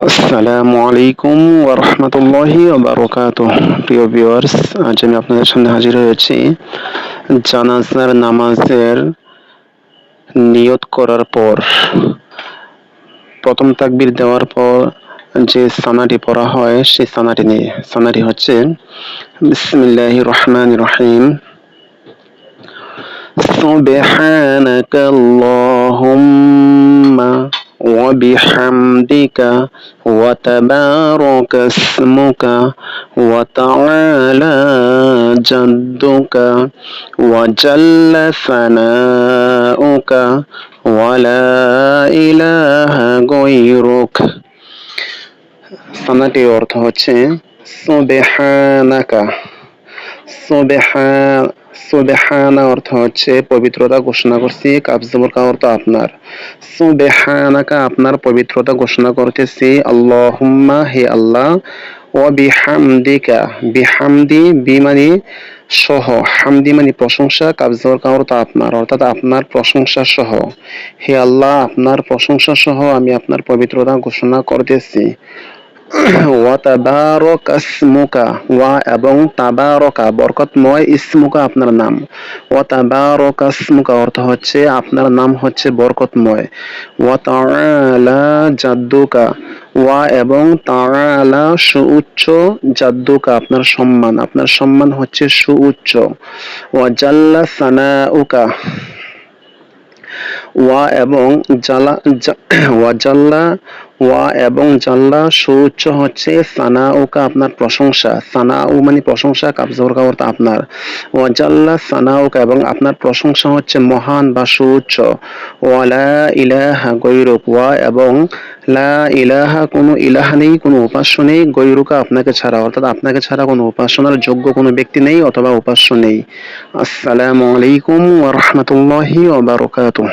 আসসালামু আলাইকুম ওয়া রাহমাতুল্লাহি ওয়া বারাকাতুহু। প্রিয় ভিউয়ার্স, আজ আমি আপনাদের সামনে হাজির হয়েছি জানাজার নামাজের নিয়ত করার পর প্রথম তাকবীর দেওয়ার পর যে সানাটি পড়া হয় সেই সানাটি নিয়ে। সানাটি হচ্ছে বিসমিল্লাহির রহমানির রহিম। সুবহানাকা আল্লাহুম্মা ওয়া বিহামদিকা ওয়া তাবারাকা ইসমুকা ওয়া তাআলা জাদ্দুকা ওয়া জাল্লা সানাউকা ওয়া লা ইলাহা গায়রুক। সানাটির অর্থ হচ্ছে সুবহানাকা। সুবহা সুবহানা অর্থ হচ্ছে পবিত্রতা ঘোষণা করছি, কাবজবর কা অর্থ আপনার। সুবহানাকা আপনার পবিত্রতা ঘোষণা করতেছি, আল্লাহুম্মা হে আল্লাহ, ওয়া বিহামদিকা বিহামদি বি মানে সহ, হামদি মানে প্রশংসা, কাবজবর কা অর্থ আপনার, অর্থাৎ আপনার প্রশংসা সহ। হে আল্লাহ, আপনার প্রশংসা সহ আমি আপনার পবিত্রতা ঘোষণা করতেছি। ওয়া তাবারাকা ইসমুকা, ওয়া এবং তাবারাকা বরকতময়, ইসমুকা আপনার নাম। ওয়া তাবারাকা ইসমুকা অর্থ হচ্ছে আপনার নাম হচ্ছে বরকতময়। ওয়া তাআলা জাদ্দুকা, ওয়া এবং তাআলা সুউচ্চ, জাদ্দুকা আপনার সম্মান হচ্ছে সুউচ্চ। ওয়া জাল্লা সানাউকা, ওয়া এবং জালা ওয়া জাল্লা, ওয়া এবং জাল্লা সুউচ্চ হচ্ছে সানাউকা আপনার প্রশংসা। সানাউ মানে প্রশংসা, কাবজবর কা অর্থ আপনার। ওয়া জাল্লা সানাউকা এবং আপনার প্রশংসা হচ্ছে মহান বা সুউচ্চ। ওয়া লা ইলাহা গৈরুক, ওয়া এবং লা ইলাহা কোনো ইলাহা নেই, কোনো উপাস্য নেই, গৈরুকা আপনাকে ছাড়া, অর্থাৎ আপনাকে ছাড়া কোনো উপাসনার যোগ্য কোনো ব্যক্তি নেই অথবা উপাস্য নেই। আসসালামু আলাইকুম ওয়া রাহমাতুল্লাহি ওয়া বারাকাতুহু।